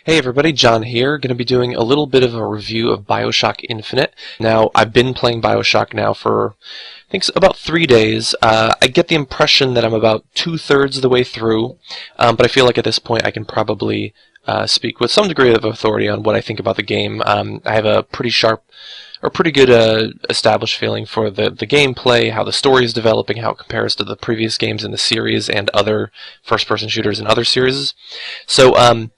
Hey everybody, John here. Going to be doing a little bit of a review of Bioshock Infinite. Now, I've been playing Bioshock now for, I think, about 3 days. I get the impression that I'm about 2/3 of the way through, but I feel like at this point I can probably speak with some degree of authority on what I think about the game. I have a pretty sharp, or pretty good established feeling for the gameplay, how the story is developing, how it compares to the previous games in the series and other first-person shooters in other series. So,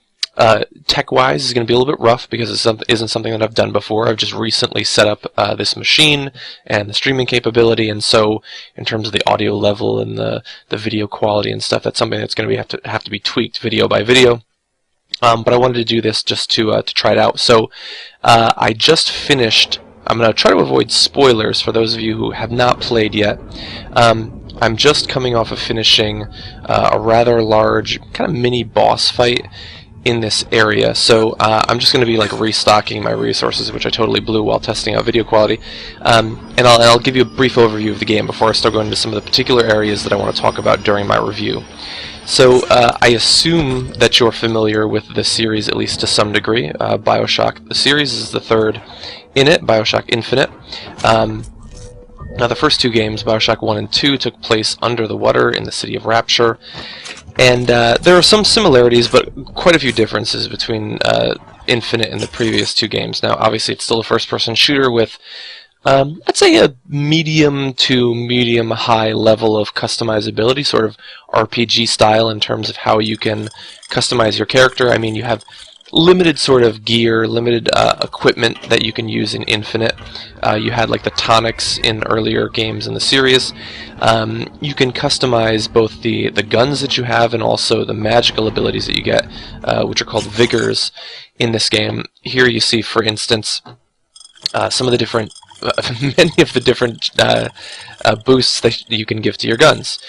tech-wise is going to be a little bit rough because it isn't something that I've done before. I've just recently set up this machine and the streaming capability, and so in terms of the audio level and the video quality and stuff, that's something that's going to have to be tweaked video by video. But I wanted to do this just to try it out. So I just finished. I'm going to try to avoid spoilers for those of you who have not played yet. I'm just coming off of finishing a rather large kind of mini boss fight in this area, so I'm just going to be like restocking my resources, which I totally blew while testing out video quality, and I'll give you a brief overview of the game before I start going into some of the particular areas that I want to talk about during my review. So I assume that you're familiar with the series at least to some degree. Bioshock, the series, is the third in it, Bioshock Infinite. Now the first two games, Bioshock 1 and 2, took place under the water in the city of Rapture. And there are some similarities, but quite a few differences between Infinite and the previous two games. Now, obviously, it's still a first-person shooter with, I'd say, a medium to medium-high level of customizability, sort of RPG style in terms of how you can customize your character. I mean, you have limited sort of gear, limited equipment that you can use in Infinite. You had like the tonics in earlier games in the series. You can customize both the guns that you have and also the magical abilities that you get, which are called vigors in this game. Here you see, for instance, some of the different, many of the different boosts that you can give to your guns.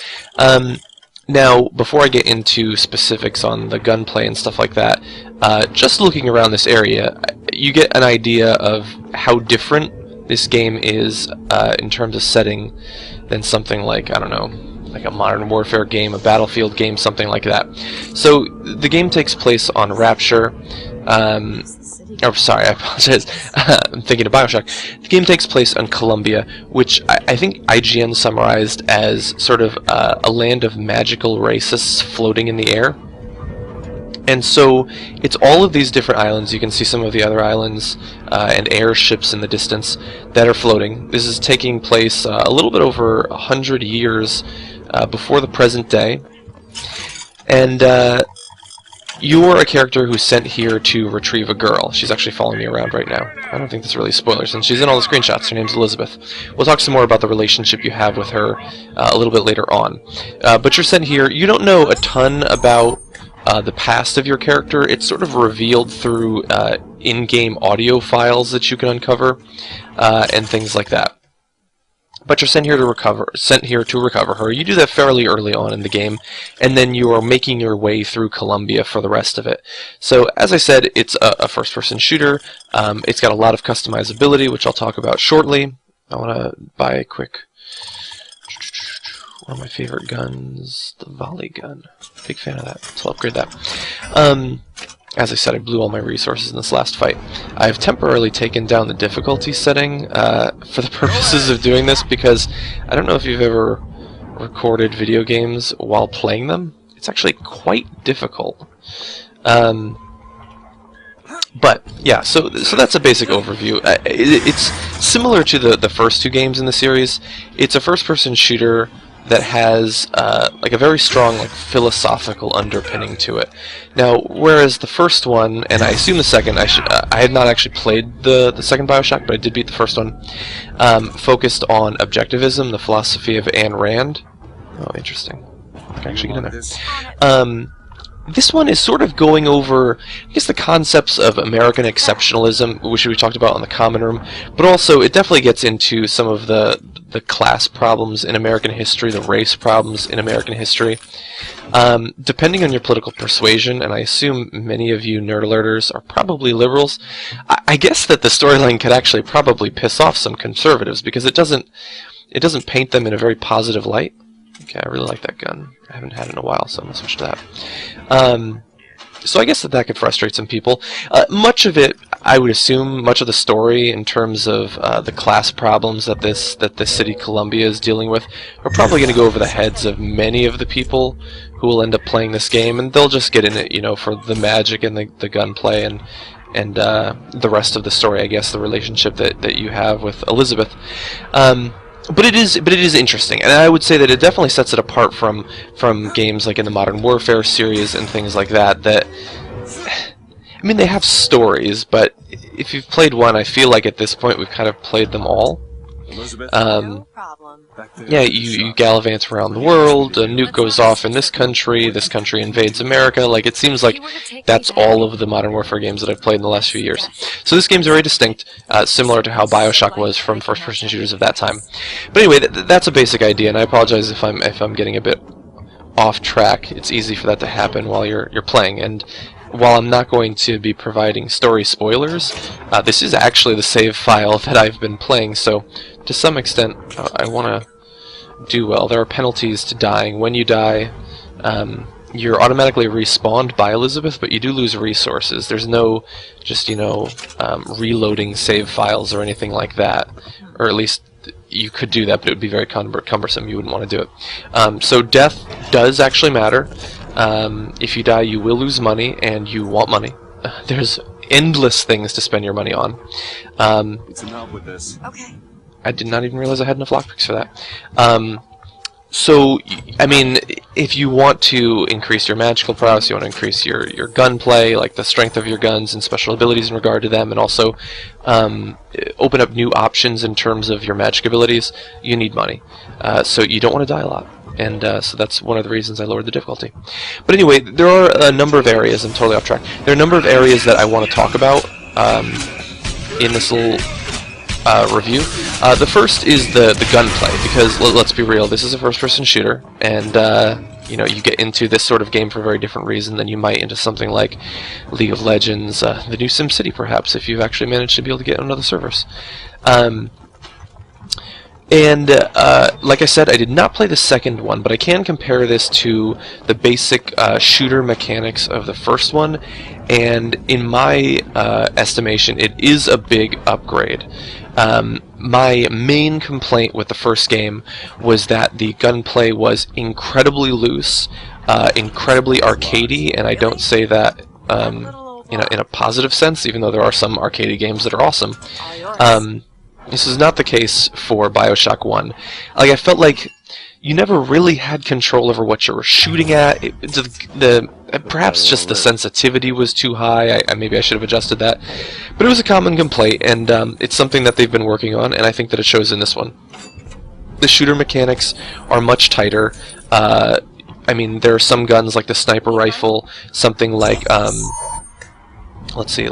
Now, before I get into specifics on the gunplay and stuff like that, just looking around this area, you get an idea of how different this game is in terms of setting than something like, I don't know, like a Modern Warfare game, a Battlefield game, something like that. So, the game takes place on Rapture. Oh, sorry, I apologize. I'm thinking of Bioshock. The game takes place on Columbia, which I think IGN summarized as sort of a land of magical racists floating in the air. And so it's all of these different islands. You can see some of the other islands and airships in the distance that are floating. This is taking place a little bit over 100 years before the present day. And you're a character who's sent here to retrieve a girl. She's actually following me around right now. I don't think that's really a spoiler since she's in all the screenshots. Her name's Elizabeth. We'll talk some more about the relationship you have with her a little bit later on. But you're sent here. You don't know a ton about the past of your character. It's sort of revealed through in-game audio files that you can uncover and things like that. But you're sent here to recover her. You do that fairly early on in the game, and then you are making your way through Columbia for the rest of it. So, as I said, it's a first-person shooter. It's got a lot of customizability, which I'll talk about shortly. I want to buy a quick... One of my favorite guns, the volley gun. Big fan of that, so I'll upgrade that. As I said, I blew all my resources in this last fight. I've temporarily taken down the difficulty setting for the purposes of doing this because I don't know if you've ever recorded video games while playing them. It's actually quite difficult. But yeah, so that's a basic overview. It's similar to the first two games in the series. It's a first-person shooter that has like a very strong philosophical underpinning to it. Now, whereas the first one, and I assume the second, I had not actually played the second Bioshock, but I did beat the first one, focused on objectivism, the philosophy of Ayn Rand. Oh, interesting. I can actually get in there. This one is sort of going over, I guess, the concepts of American exceptionalism, which we talked about in the common room, but also it definitely gets into some of the class problems in American history, the race problems in American history. Depending on your political persuasion, and I assume many of you NerdAlerters are probably liberals, I guess that the storyline could actually probably piss off some conservatives because it doesn't paint them in a very positive light. Okay, I really like that gun. I haven't had it in a while, so I'm going to switch to that. So I guess that could frustrate some people. Much of it, I would assume, much of the story in terms of the class problems that this city Columbia is dealing with are probably going to go over the heads of many of the people who will end up playing this game, and they'll just get in it, for the magic and the gunplay and the rest of the story. I guess the relationship that you have with Elizabeth. But it is interesting, and I would say that it definitely sets it apart from games like in the Modern Warfare series and things like that. I mean, they have stories, but if you've played one, I feel like at this point we've kind of played them all. No problem. Yeah, you gallivant around the world, a nuke goes off in this country invades America. Like, it seems like that's all of the Modern Warfare games that I've played in the last few years. So this game's very distinct, similar to how Bioshock was from first-person shooters of that time. But anyway, that's a basic idea, and I apologize if I'm getting a bit off track. It's easy for that to happen while you're playing, and while I'm not going to be providing story spoilers, this is actually the save file that I've been playing, so to some extent I want to do well. There are penalties to dying. When you die, you're automatically respawned by Elizabeth, but you do lose resources. There's no just, reloading save files or anything like that, or at least you could do that, but it would be very cumbersome. You wouldn't want to do it. So death does actually matter. If you die, you will lose money, and you want money. There's endless things to spend your money on. Need some help with this. Okay. I did not even realize I had enough lockpicks for that. So, I mean, if you want to increase your magical prowess, you want to increase your gunplay, like the strength of your guns and special abilities in regard to them, and also open up new options in terms of your magic abilities, you need money. So you don't want to die a lot. And so that's one of the reasons I lowered the difficulty. But anyway, there are a number of areas, I'm totally off track, there are a number of areas that I want to talk about in this little review. The first is the gunplay, because let's be real, this is a first-person shooter, and you get into this sort of game for a very different reason than you might into something like League of Legends, the new SimCity perhaps, if you've actually managed to be able to get on other servers. Like I said, I did not play the second one, but I can compare this to the basic shooter mechanics of the first one, and in my estimation, it is a big upgrade. My main complaint with the first game was that the gunplay was incredibly loose, incredibly arcadey, and I don't say that in a positive sense, even though there are some arcadey games that are awesome. This is not the case for Bioshock 1. Like, I felt like you never really had control over what you were shooting at. Perhaps just the sensitivity was too high. Maybe I should have adjusted that. But it was a common complaint, and it's something that they've been working on, and I think that it shows in this one. The shooter mechanics are much tighter. I mean, there are some guns like the sniper rifle, something like... let's see,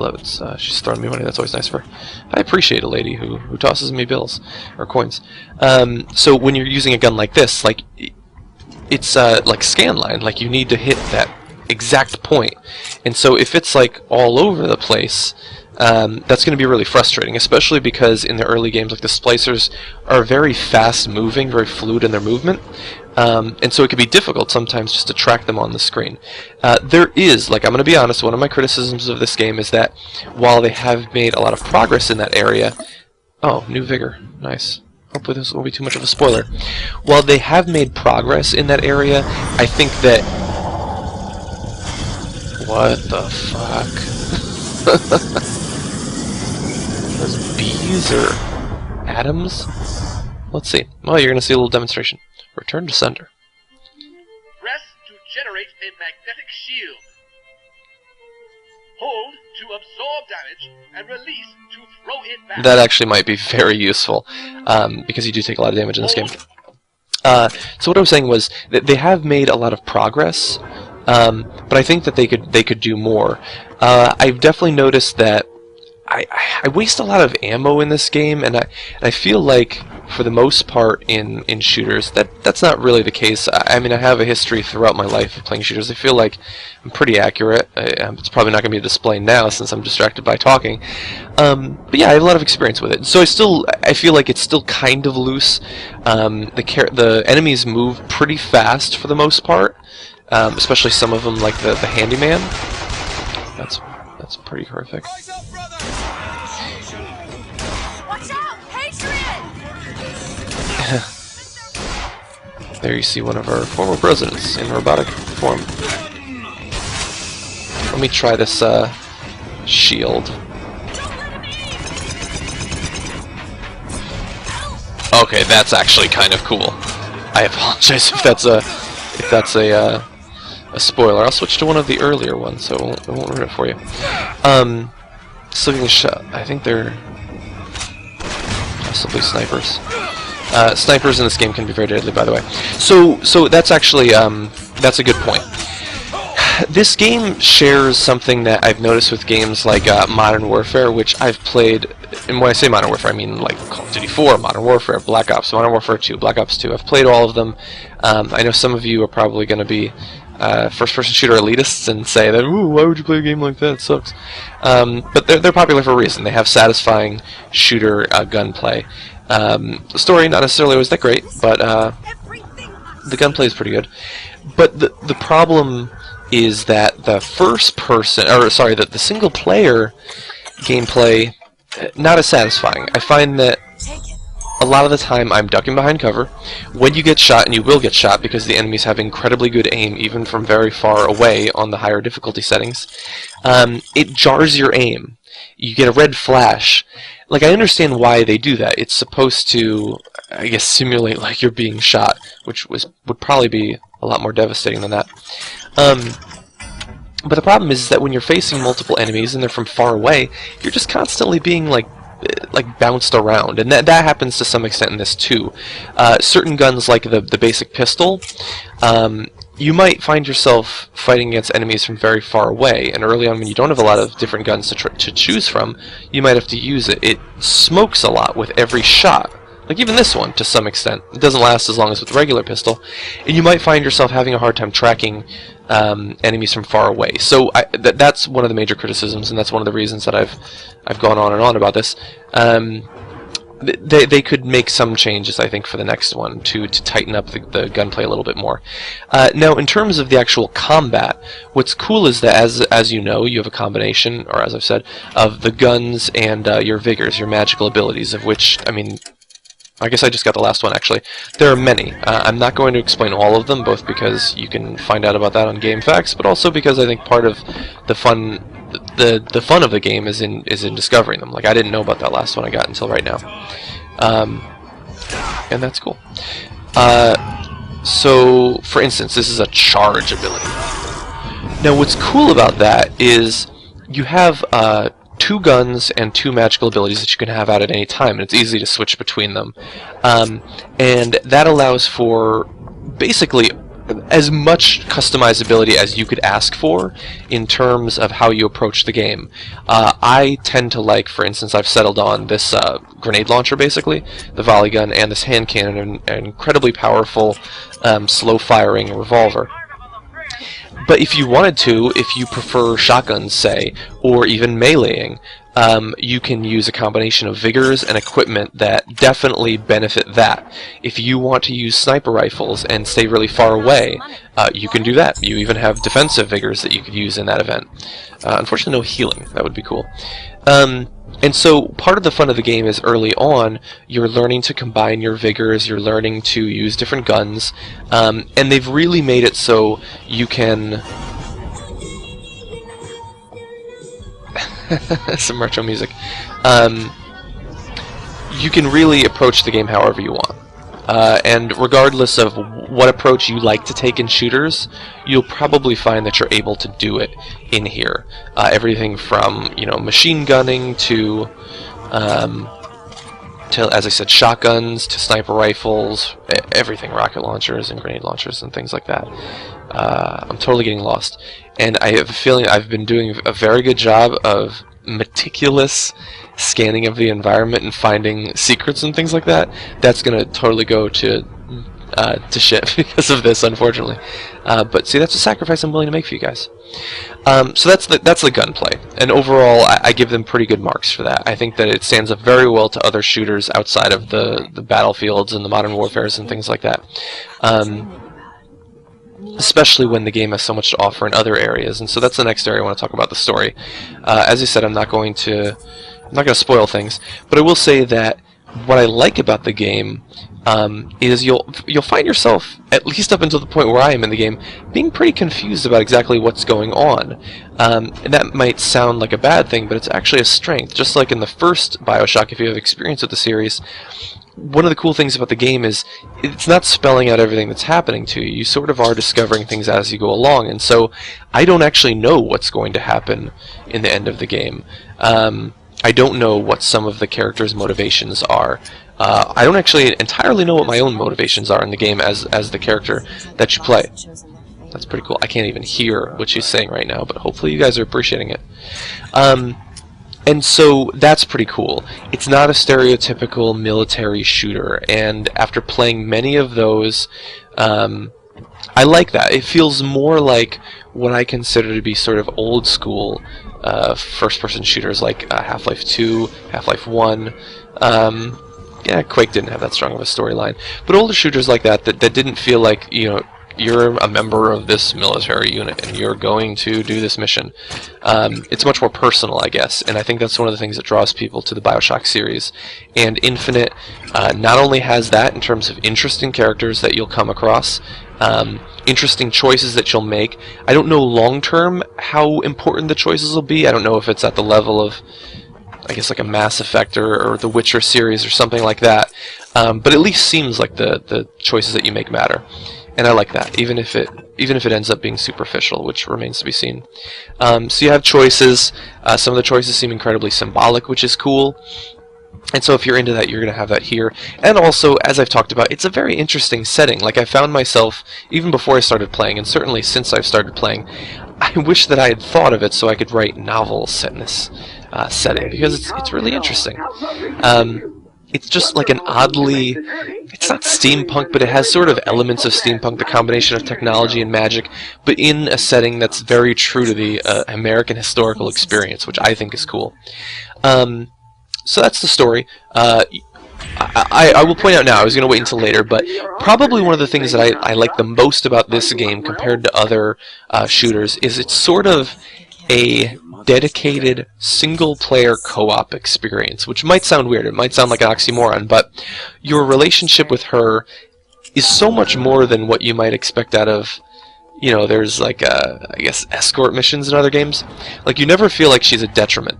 she's throwing me money, that's always nice for her. I appreciate a lady who tosses me bills, or coins. So when you're using a gun like this, like, it's like scanline, like you need to hit that exact point. And so if it's like all over the place, that's going to be really frustrating, especially because in the early games, like the splicers are very fast moving, very fluid in their movement. And so it can be difficult sometimes just to track them on the screen. There is, like, I'm going to be honest, one of my criticisms of this game is that while they have made a lot of progress in that area... Oh, new vigor. Nice. Hopefully this won't be too much of a spoiler. While they have made progress in that area, I think that... What the fuck? Those bees or atoms? Let's see. Well, you're going to see a little demonstration. Return to sender. Press to generate a magnetic shield. Hold to absorb damage, and release to throw it back. That actually might be very useful, because you do take a lot of damage in this game. So what I was saying was that they have made a lot of progress, but I think that they could do more. I've definitely noticed that I waste a lot of ammo in this game, and I feel like, for the most part, in shooters, that's not really the case. I mean, I have a history throughout my life of playing shooters. I feel like I'm pretty accurate. It's probably not going to be displayed now since I'm distracted by talking. But yeah, I have a lot of experience with it. So I feel like it's still kind of loose. The enemies move pretty fast for the most part, especially some of them, like the handyman. That's pretty horrific. Watch out! Patriot! There you see one of our former presidents in robotic form. Let me try this shield. Okay, that's actually kind of cool. I apologize if that's a spoiler. I'll switch to one of the earlier ones, so I won't ruin it for you. Still getting shot. I think they're possibly snipers. Snipers in this game can be very deadly, by the way. So that's actually that's a good point. This game shares something that I've noticed with games like Modern Warfare, which I've played. And when I say Modern Warfare, I mean like Call of Duty 4, Modern Warfare, Black Ops, Modern Warfare 2, Black Ops 2. I've played all of them. I know some of you are probably going to be first-person shooter elitists and say that, ooh, why would you play a game like that? It sucks. But they're popular for a reason. They have satisfying shooter gunplay. The story, not necessarily always that great, but the gunplay is pretty good. But the problem is that the the single-player gameplay, not as satisfying. I find that a lot of the time I'm ducking behind cover. When you get shot, and you will get shot because the enemies have incredibly good aim even from very far away on the higher difficulty settings, it jars your aim. You get a red flash. Like, I understand why they do that. It's supposed to, I guess, simulate like you're being shot, which would probably be a lot more devastating than that. But the problem is that when you're facing multiple enemies and they're from far away, you're just constantly being like bounced around, and that happens to some extent in this too. Certain guns, like the basic pistol, you might find yourself fighting against enemies from very far away, and early on when you don't have a lot of different guns to choose from, you might have to use it. It smokes a lot with every shot. Like even this one, to some extent. It doesn't last as long as with the regular pistol, and you might find yourself having a hard time tracking enemies from far away. So that's one of the major criticisms, and that's one of the reasons that I've gone on and on about this. They could make some changes, I think, for the next one to tighten up the gunplay a little bit more. Now, in terms of the actual combat, what's cool is that, as you know, you have a combination, or as I've said, of the guns and your vigors, your magical abilities, of which, I mean, I guess I just got the last one, actually. There are many. I'm not going to explain all of them, both because you can find out about that on GameFAQs, but also because I think part of the fun of the game is in discovering them. Like, I didn't know about that last one I got until right now. And that's cool. So, for instance, this is a charge ability. Now, what's cool about that is you have 2 guns and 2 magical abilities that you can have out at any time, and it's easy to switch between them. And that allows for basically as much customizability as you could ask for in terms of how you approach the game. I tend to like, for instance, I've settled on this grenade launcher, basically, the volley gun, and this hand cannon, an incredibly powerful, slow-firing revolver. But if you wanted to, if you prefer shotguns, say, or even meleeing, you can use a combination of vigors and equipment that definitely benefit that. If you want to use sniper rifles and stay really far away, you can do that. You even have defensive vigors that you could use in that event. Unfortunately, no healing. That would be cool. And so part of the fun of the game is early on, you're learning to combine your vigors, you're learning to use different guns, and they've really made it so you can... some retro music. You can really approach the game however you want. And regardless of what approach you like to take in shooters, you'll probably find that you're able to do it in here. Everything from, you know, machine gunning to, as I said, shotguns to sniper rifles, everything, rocket launchers and grenade launchers and things like that. I'm totally getting lost. And I have a feeling I've been doing a very good job of meticulous scanning of the environment and finding secrets and things like that. That's going to totally go to shit because of this, unfortunately. But see, that's a sacrifice I'm willing to make for you guys. So that's the gunplay, and overall, I give them pretty good marks for that. I think that it stands up very well to other shooters outside of the Battlefields and the Modern Warfares and things like that. especially when the game has so much to offer in other areas. And so that's the next area I want to talk about, the story. As I said, I'm not going to spoil things, but I will say that what I like about the game is you'll find yourself, at least up until the point where I am in the game, being pretty confused about exactly what's going on. And that might sound like a bad thing, but it's actually a strength. Just like in the first Bioshock, if you have experience with the series, one of the cool things about the game is it's not spelling out everything that's happening to you. You sort of are discovering things as you go along, and so I don't actually know what's going to happen in the end of the game. I don't know what some of the characters' motivations are. I don't actually entirely know what my own motivations are in the game as the character that you play. That's pretty cool. I can't even hear what she's saying right now, but hopefully you guys are appreciating it. And so that's pretty cool. It's not a stereotypical military shooter, and after playing many of those, I like that. It feels more like what I consider to be sort of old school first-person shooters like Half-Life 2, Half-Life 1. Yeah, Quake didn't have that strong of a storyline, but older shooters like that didn't feel like, you're a member of this military unit and you're going to do this mission. It's much more personal, I guess, and I think that's one of the things that draws people to the Bioshock series. And Infinite not only has that in terms of interesting characters that you'll come across, interesting choices that you'll make. I don't know long-term how important the choices will be. I don't know if it's at the level of, I guess, like a Mass Effect or the Witcher series or something like that, but at least seems like the choices that you make matter. And I like that, even if it ends up being superficial, which remains to be seen. So you have choices. Some of the choices seem incredibly symbolic, which is cool. And so if you're into that, you're going to have that here. And also, as I've talked about, it's a very interesting setting. Like, I found myself, even before I started playing, and certainly since I've started playing, I wish that I had thought of it so I could write novels set in this setting, because it's really interesting. It's just like an oddly, it's not steampunk, but it has sort of elements of steampunk, the combination of technology and magic, but in a setting that's very true to the American historical experience, which I think is cool. So that's the story. I will point out now, I was going to wait until later, but probably one of the things that I like the most about this game compared to other shooters is it's sort of a dedicated single-player co-op experience, which might sound weird, it might sound like an oxymoron, but your relationship with her is so much more than what you might expect out of, there's like, I guess, escort missions in other games. Like, you never feel like she's a detriment.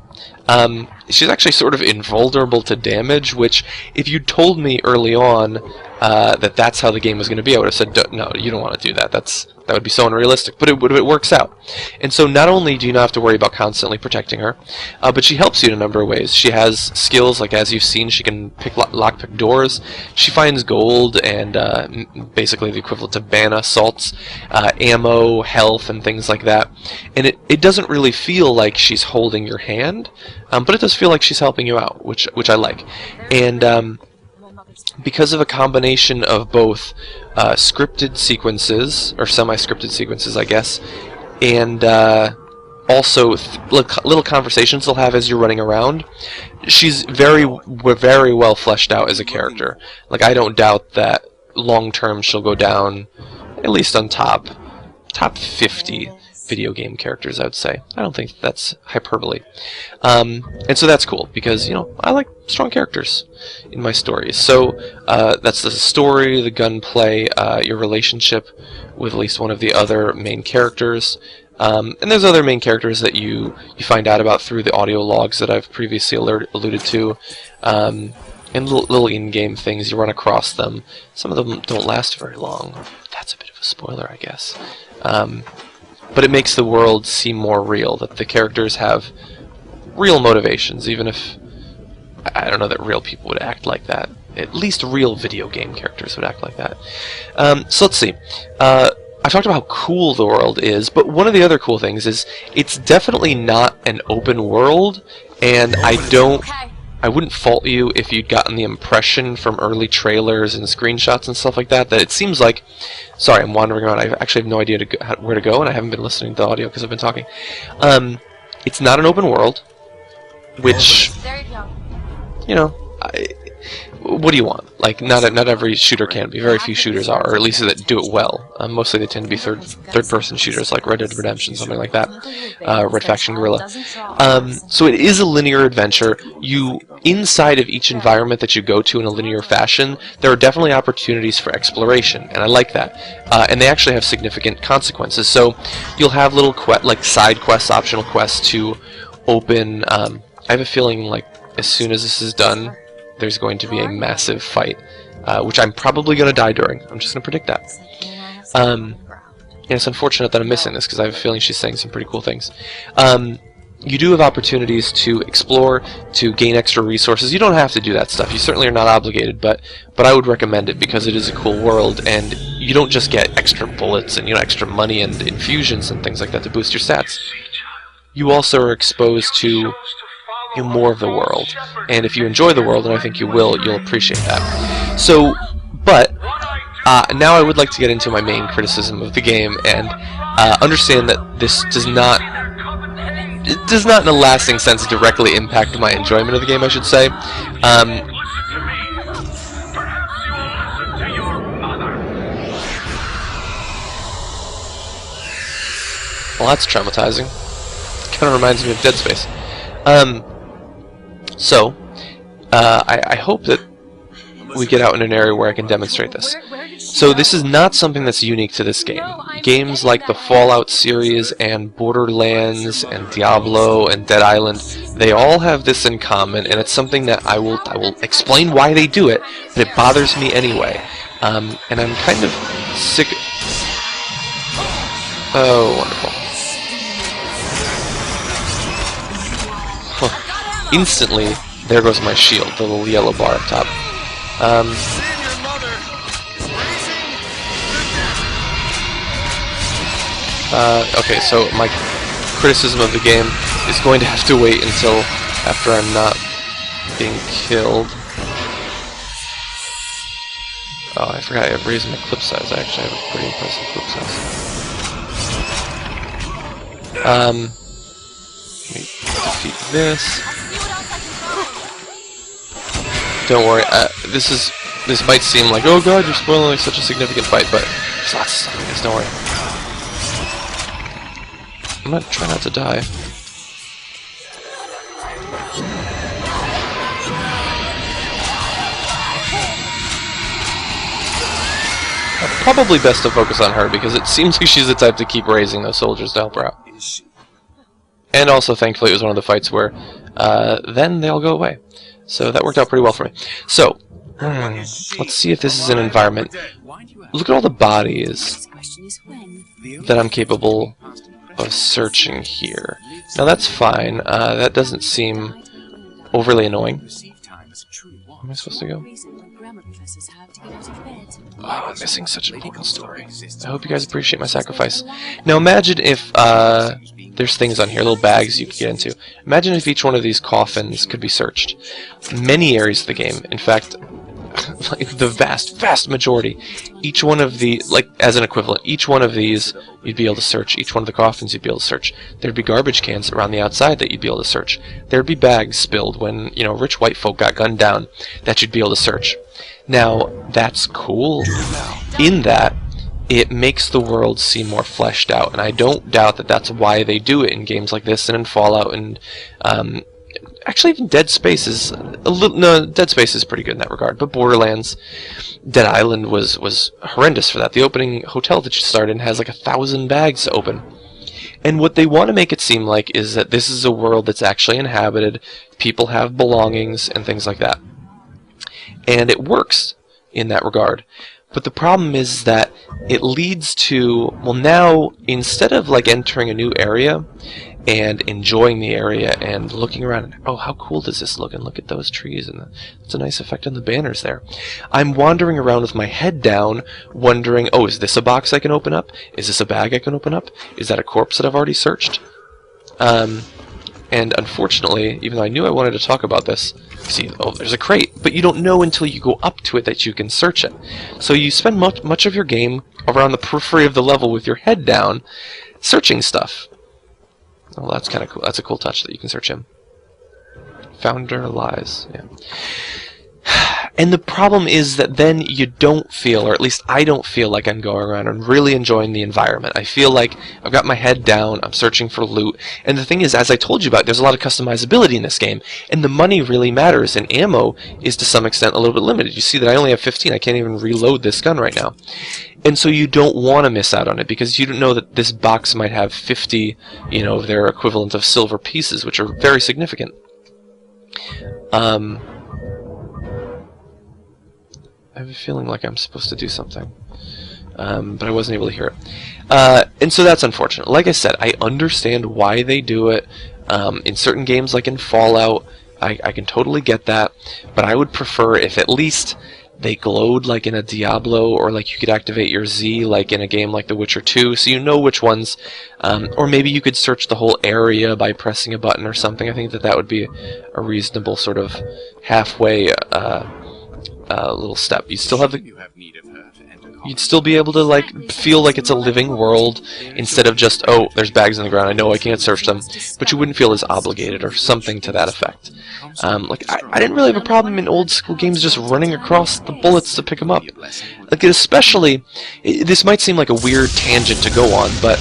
She's actually sort of invulnerable to damage, which, if you told me early on that's how the game was going to be, I would have said, no, you don't want to do that. That would be so unrealistic, but it works out. And so not only do you not have to worry about constantly protecting her, but she helps you in a number of ways. She has skills, like as you've seen, she can lockpick doors. She finds gold and basically the equivalent to mana salts, ammo, health, and things like that. And it doesn't really feel like she's holding your hand, but it does feel like she's helping you out, which I like. And because of a combination of both scripted sequences, or semi-scripted sequences, I guess, and also little conversations they'll have as you're running around, she's very well fleshed out as a character. Like, I don't doubt that long-term she'll go down, at least on top 50 video game characters, I would say. I don't think that's hyperbole. And so that's cool, because, I like strong characters in my stories. So that's the story, the gunplay, your relationship with at least one of the other main characters. And there's other main characters that you find out about through the audio logs that I've previously alluded to. And little in-game things, you run across them. Some of them don't last very long. That's a bit of a spoiler, I guess. But it makes the world seem more real, that the characters have real motivations, even if I don't know that real people would act like that. At least real video game characters would act like that. So let's see. I talked about how cool the world is, but one of the other cool things is it's definitely not an open world, and I wouldn't fault you if you'd gotten the impression from early trailers and screenshots and stuff like that it seems like... Sorry, I'm wandering around. I actually have no idea where to go, and I haven't been listening to the audio because I've been talking. It's not an open world, which... what do you want? Like, not every shooter can be. Very few shooters are, or at least that do it well. Mostly they tend to be third-person shooters, like Red Dead Redemption, something like that. Red Faction Guerrilla. So it is a linear adventure. Inside of each environment that you go to in a linear fashion, there are definitely opportunities for exploration, and I like that. And they actually have significant consequences. So you'll have little side quests, optional quests to open. I have a feeling like as soon as this is done, there's going to be a massive fight, which I'm probably going to die during. I'm just going to predict that. And it's unfortunate that I'm missing this, because I have a feeling she's saying some pretty cool things. You do have opportunities to explore, to gain extra resources. You don't have to do that stuff. You certainly are not obligated, but I would recommend it because it is a cool world, and you don't just get extra bullets and extra money and infusions and things like that to boost your stats. You also are exposed to more of the world, and if you enjoy the world, and I think you will, you'll appreciate that. So, but now I would like to get into my main criticism of the game, and understand that this does not in a lasting sense directly impact my enjoyment of the game, I should say. Well, that's traumatizing. Kind of reminds me of Dead Space. So, I hope that we get out in an area where I can demonstrate this. So this is not something that's unique to this game. Games like the Fallout series and Borderlands and Diablo and Dead Island, they all have this in common, and it's something that I will explain why they do it, but it bothers me anyway. And I'm kind of sick. Oh, wonderful. Huh. Instantly, there goes my shield, the little yellow bar up top. Okay, so my criticism of the game is going to have to wait until after I'm not being killed. Oh, I forgot I have raised my clip size. I actually have a pretty impressive clip size. Let me defeat this. Don't worry, this might seem like, oh god, you're spoiling like such a significant fight, but there's lots of stuff in this, don't worry. I'm gonna try not to die. Probably best to focus on her, because it seems like she's the type to keep raising those soldiers to help her out. And also, thankfully, it was one of the fights where then they all go away. So that worked out pretty well for me. So, let's see if this is an environment. Look at all the bodies that I'm capable of searching here. Now that's fine. That doesn't seem overly annoying. Where am I supposed to go? Oh, I'm missing such an important story. I hope you guys appreciate my sacrifice. Now imagine if there's things on here, little bags you could get into. Imagine if each one of these coffins could be searched. Many areas of the game, in fact, like the vast majority, each one of the, like as an equivalent, each one of these you'd be able to search. Each one of the coffins you'd be able to search. There'd be garbage cans around the outside that you'd be able to search. There'd be bags spilled when, rich white folk got gunned down that you'd be able to search. Now, that's cool in that it makes the world seem more fleshed out, and I don't doubt that that's why they do it in games like this and in Fallout, and actually even Dead Space is Dead Space is pretty good in that regard, but Borderlands, Dead Island was horrendous for that. The opening hotel that you start in has like 1,000 bags to open. And what they want to make it seem like is that this is a world that's actually inhabited, people have belongings and things like that. And it works in that regard. But the problem is that it leads to, well, now instead of like entering a new area and enjoying the area and looking around and, oh, how cool does this look, and look at those trees, and it's a nice effect on the banners there, I'm wandering around with my head down wondering, oh, is this a box I can open up? Is this a bag I can open up? Is that a corpse that I've already searched? And unfortunately, even though I knew I wanted to talk about this, see, oh, there's a crate, but you don't know until you go up to it that you can search it. So you spend much of your game around the periphery of the level with your head down, searching stuff. Oh, that's kind of cool. That's a cool touch that you can search him. Founder lies. Yeah. And the problem is that then you don't feel, or at least I don't feel like I'm going around and really enjoying the environment. I feel like I've got my head down, I'm searching for loot, and the thing is, as I told you about, there's a lot of customizability in this game, and the money really matters, and ammo is to some extent a little bit limited. You see that I only have 15, I can't even reload this gun right now. And so you don't want to miss out on it, because you don't know that this box might have 50, you know, their equivalent of silver pieces, which are very significant. I have a feeling like I'm supposed to do something, but I wasn't able to hear it. And so that's unfortunate. Like I said, I understand why they do it. In certain games, like in Fallout, I can totally get that, but I would prefer if at least they glowed like in a Diablo, or like you could activate your Z like in a game like The Witcher 2, so you know which ones, or maybe you could search the whole area by pressing a button or something. I think that would be a reasonable sort of halfway little step. You'd still have you'd still be able to like feel like it's a living world instead of just, oh, there's bags on the ground, I know I can't search them, but you wouldn't feel as obligated or something to that effect. Like I didn't really have a problem in old school games just running across the bullets to pick them up. Like especially, this might seem like a weird tangent to go on, but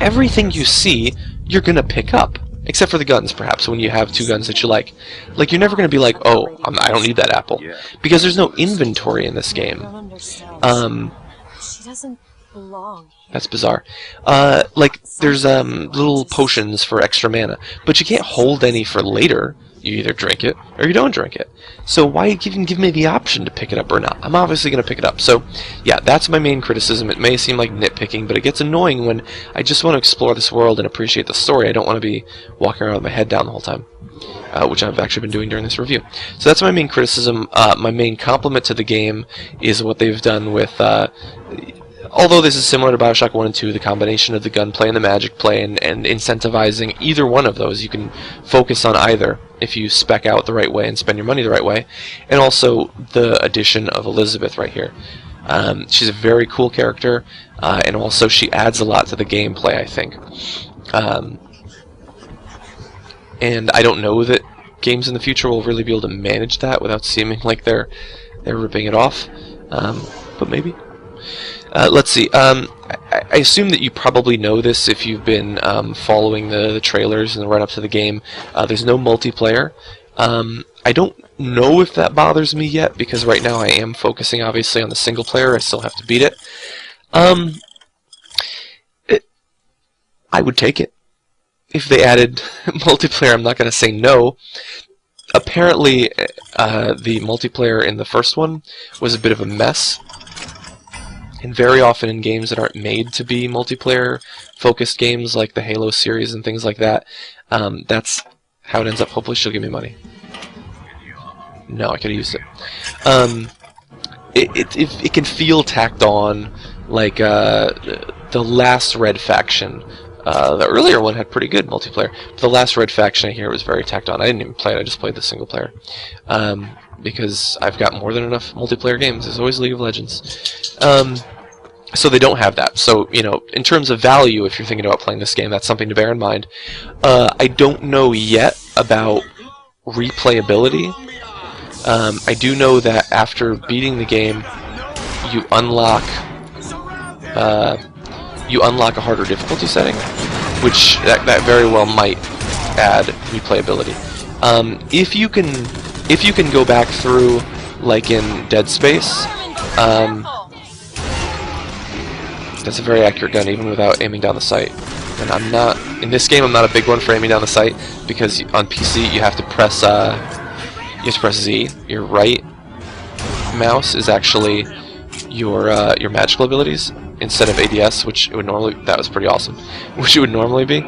everything you see you're gonna pick up. Except for the guns, perhaps, when you have two guns that you like. Like, you're never going to be like, oh, I don't need that apple. Because there's no inventory in this game. She doesn't belong. That's bizarre. Like, there's little potions for extra mana. But you can't hold any for later. You either drink it, or you don't drink it. So why even give me the option to pick it up or not? I'm obviously going to pick it up. So, yeah, that's my main criticism. It may seem like nitpicking, but it gets annoying when I just want to explore this world and appreciate the story. I don't want to be walking around with my head down the whole time, which I've actually been doing during this review. So that's my main criticism. My main compliment to the game is what they've done with... although this is similar to Bioshock 1 and 2, the combination of the gunplay and the magic play, and incentivizing either one of those, you can focus on either if you spec out the right way and spend your money the right way, and also the addition of Elizabeth right here. She's a very cool character, and also she adds a lot to the gameplay, I think. And I don't know that games in the future will really be able to manage that without seeming like they're ripping it off, but maybe. Let's see. I assume that you probably know this if you've been following the trailers and the run-up to the game. There's no multiplayer. I don't know if that bothers me yet, because right now I am focusing obviously on the single player. I still have to beat it. I would take it. If they added multiplayer, I'm not going to say no. Apparently, the multiplayer in the first one was a bit of a mess. And very often in games that aren't made to be multiplayer-focused games, like the Halo series and things like that, that's how it ends up. Hopefully she'll give me money. No, I could have used it. It can feel tacked on, like the last Red Faction. The earlier one had pretty good multiplayer, but the last Red Faction I hear was very tacked on. I didn't even play it, I just played the single player. Because I've got more than enough multiplayer games. There's always League of Legends. So they don't have that. So, you know, in terms of value, if you're thinking about playing this game, that's something to bear in mind. I don't know yet about replayability. I do know that after beating the game, you unlock a harder difficulty setting, which that very well might add replayability. If you can go back through, like in Dead Space, that's a very accurate gun, even without aiming down the sight. And in this game, I'm not a big one for aiming down the sight, because on PC you have to press Z. Your right mouse is actually your magical abilities instead of ADS, which it would normally. That was pretty awesome. Which it would normally be.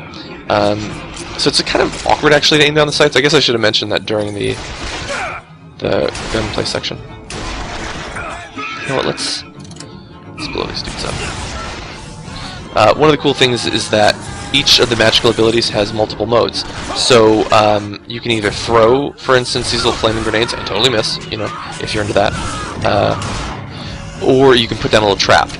So it's kind of awkward actually to aim down the sights. I guess I should have mentioned that during the gunplay section. You know what? Let's blow these dudes up. One of the cool things is that each of the magical abilities has multiple modes. So you can either throw, for instance, these little flaming grenades and totally miss, you know, if you're into that, or you can put down a little trap.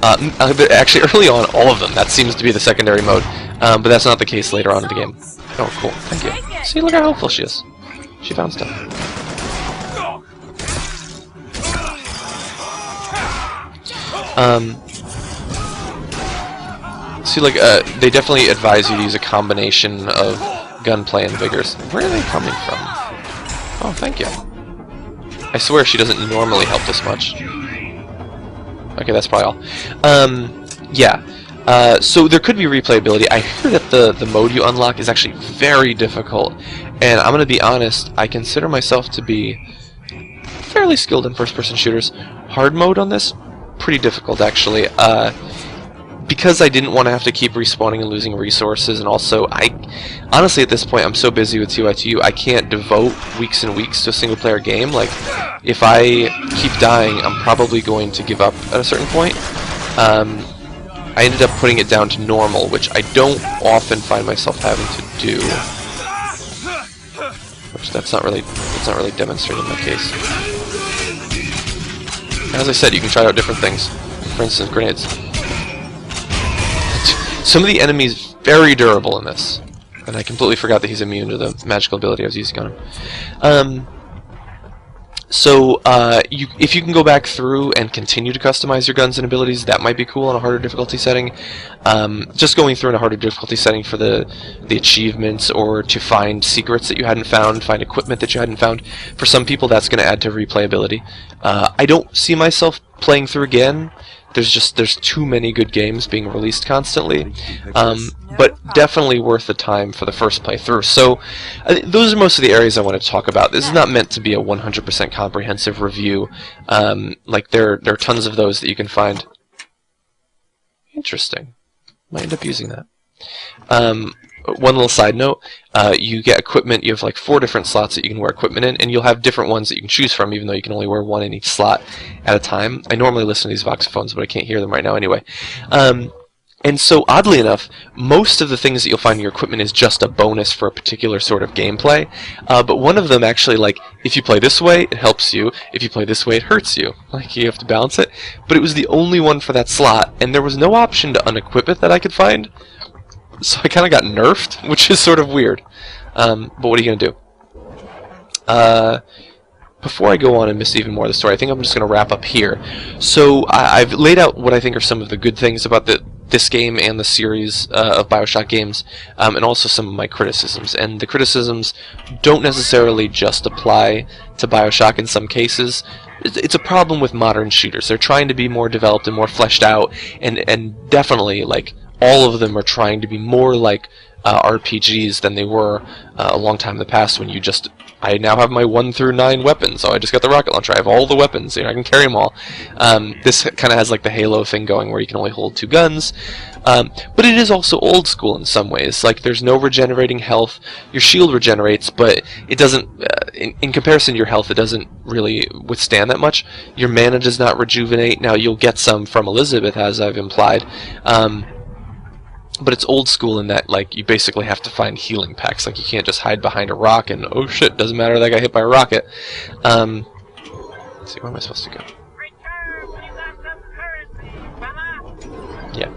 Actually, early on, all of them. That seems to be the secondary mode, but that's not the case later on in the game. Oh, cool. Thank you. See, look how helpful she is. She found stuff. See, like, they definitely advise you to use a combination of gunplay and vigors. Where are they coming from? Oh, thank you. I swear she doesn't normally help this much. Okay, that's probably all. Yeah. So there could be replayability. I hear that the mode you unlock is actually very difficult, and I'm gonna be honest, I consider myself to be fairly skilled in first-person shooters. Hard mode on this, pretty difficult actually. Because I didn't want to have to keep respawning and losing resources, and also honestly at this point I'm so busy with TYTU I can't devote weeks and weeks to a single player game. Like, if I keep dying I'm probably going to give up at a certain point. I ended up putting it down to normal, which I don't often find myself having to do. Which that's not really demonstrated in my case. As I said, you can try out different things. For instance, grenades. Some of the enemies very durable in this, and I completely forgot that he's immune to the magical ability I was using on him. If you can go back through and continue to customize your guns and abilities, that might be cool on a harder difficulty setting. Just going through in a harder difficulty setting for the achievements, or to find secrets that you hadn't found, find equipment that you hadn't found. For some people, that's going to add to replayability. I don't see myself playing through again. There's too many good games being released constantly, but definitely worth the time for the first playthrough. So those are most of the areas I want to talk about. This is not meant to be a 100% comprehensive review. Like there are tons of those that you can find. Interesting. Might end up using that. One little side note, you get equipment. You have like 4 different slots that you can wear equipment in, and you'll have different ones that you can choose from, even though you can only wear 1 in each slot at a time. I normally listen to these voxophones, but I can't hear them right now anyway. And so, oddly enough, most of the things that you'll find in your equipment is just a bonus for a particular sort of gameplay. But one of them actually, like, if you play this way, it helps you. If you play this way, it hurts you. Like, you have to balance it. But it was the only one for that slot, and there was no option to unequip it that I could find. So I kind of got nerfed, which is sort of weird. But what are you going to do? Before I go on and miss even more of the story, I think I'm just going to wrap up here. So I've laid out what I think are some of the good things about this game and the series of Bioshock games, and also some of my criticisms. And the criticisms don't necessarily just apply to Bioshock in some cases. It's a problem with modern shooters. They're trying to be more developed and more fleshed out, and definitely, like, all of them are trying to be more like RPGs than they were a long time in the past, when I now have my 1 through 9 weapons. So I just got the rocket launcher. I have all the weapons. I can carry them all. This kind of has like the Halo thing going, where you can only hold 2 guns. But it is also old school in some ways. Like, there's no regenerating health. Your shield regenerates, but it doesn't. In comparison to your health, it doesn't really withstand that much. Your mana does not rejuvenate. Now you'll get some from Elizabeth, as I've implied. But it's old school in that, like, you basically have to find healing packs. Like, you can't just hide behind a rock and, oh shit, doesn't matter that I got hit by a rocket. Let's see, where am I supposed to go? Yeah.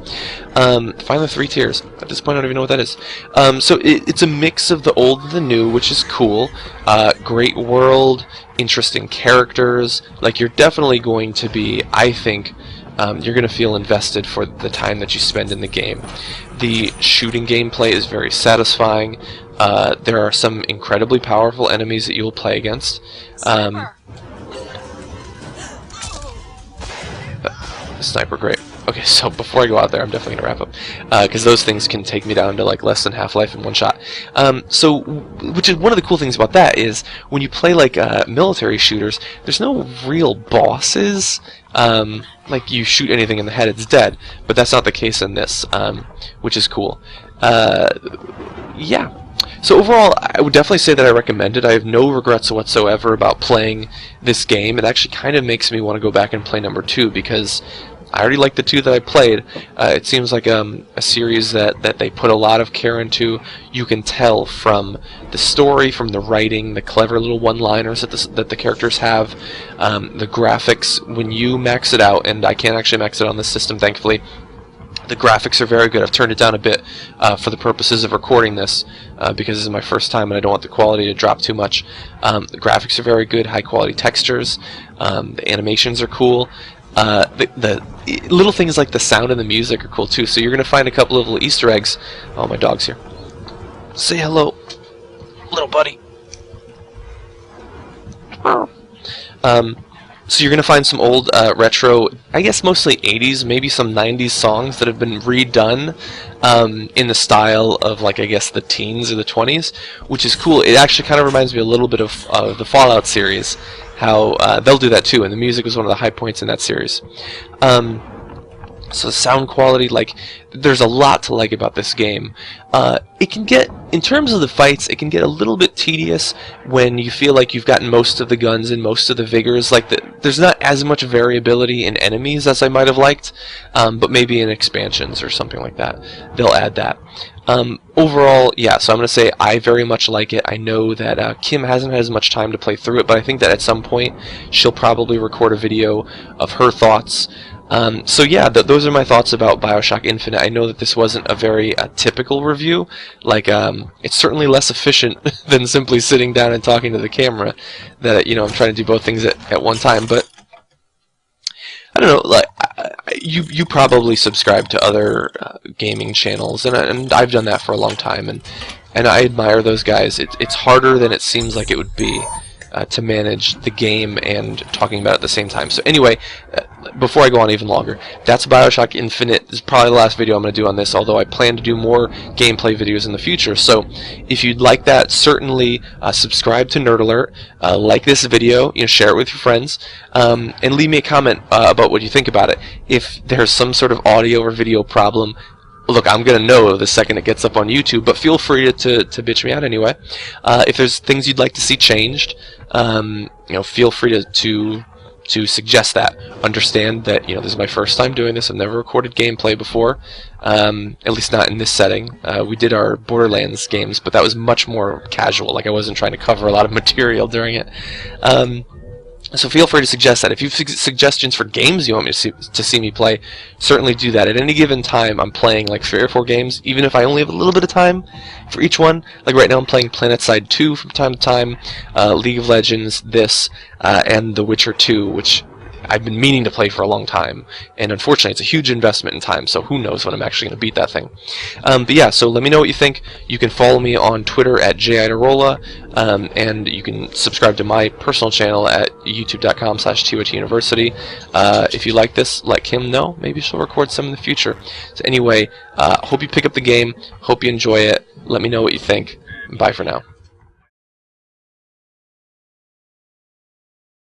Find the 3 tiers. At this point, I don't even know what that is. So it's a mix of the old and the new, which is cool. Great world, interesting characters. Like, you're definitely going to be, I think, you're going to feel invested for the time that you spend in the game. The shooting gameplay is very satisfying. There are some incredibly powerful enemies that you'll play against. Sniper, great. Okay, so before I go out there, I'm definitely going to wrap up, because those things can take me down to like less than half-life in one shot. Which is one of the cool things about that is, when you play like military shooters, there's no real bosses. Like, you shoot anything in the head, it's dead. But that's not the case in this, which is cool. Yeah. So overall, I would definitely say that I recommend it. I have no regrets whatsoever about playing this game. It actually kind of makes me want to go back and play number 2, because I already like the 2 that I played. It seems like a series that they put a lot of care into. You can tell from the story, from the writing, the clever little one-liners that the characters have, the graphics. When you max it out, and I can't actually max it on this system, thankfully, the graphics are very good. I've turned it down a bit for the purposes of recording this, because this is my first time and I don't want the quality to drop too much. The graphics are very good, high-quality textures. The animations are cool. The little things like the sound and the music are cool too. So you're going to find a couple of little Easter eggs. Oh, my dog's here. Say hello, little buddy. So you're going to find some old retro, I guess mostly 80s, maybe some 90s songs that have been redone in the style of, like, I guess the teens or the 20s, which is cool. It actually kind of reminds me a little bit of the Fallout series, how they'll do that too, and the music was one of the high points in that series. So the sound quality, like, there's a lot to like about this game. It can get, in terms of the fights, it can get a little bit tedious when you feel like you've gotten most of the guns and most of the vigors. Like, there's not as much variability in enemies as I might have liked, but maybe in expansions or something like that, they'll add that. Overall, yeah, so I'm going to say I very much like it. I know that Kim hasn't had as much time to play through it, but I think that at some point she'll probably record a video of her thoughts. So yeah, those are my thoughts about Bioshock Infinite. I know that this wasn't a very typical review. Like, it's certainly less efficient than simply sitting down and talking to the camera. That, you know, I'm trying to do both things at one time. But I don't know. Like, you probably subscribe to other gaming channels, and I've done that for a long time, and I admire those guys. It's harder than it seems like it would be. To manage the game and talking about it at the same time. So anyway, before I go on even longer, that's Bioshock Infinite. This is probably the last video I'm going to do on this, although I plan to do more gameplay videos in the future. So if you'd like that, certainly subscribe to NerdAlert, like this video, you know, share it with your friends, and leave me a comment about what you think about it. If there's some sort of audio or video problem, look, I'm going to know the second it gets up on YouTube, but feel free to bitch me out anyway. If there's things you'd like to see changed, you know, feel free to suggest that. Understand that, you know, this is my first time doing this. I've never recorded gameplay before, at least not in this setting. We did our Borderlands games, but that was much more casual. Like, I wasn't trying to cover a lot of material during it. So feel free to suggest that. If you have suggestions for games you want me to see me play, certainly do that. At any given time, I'm playing like 3 or 4 games, even if I only have a little bit of time for each one. Like right now, I'm playing PlanetSide 2 from time to time, League of Legends, this, and The Witcher 2, which I've been meaning to play for a long time, and unfortunately it's a huge investment in time, so who knows when I'm actually going to beat that thing. But yeah, so let me know what you think. You can follow me on Twitter at Iadarola, and you can subscribe to my personal channel at youtube.com/TYT University. If you like this, let Kim know. Maybe she'll record some in the future. So anyway, hope you pick up the game, hope you enjoy it, let me know what you think. Bye for now.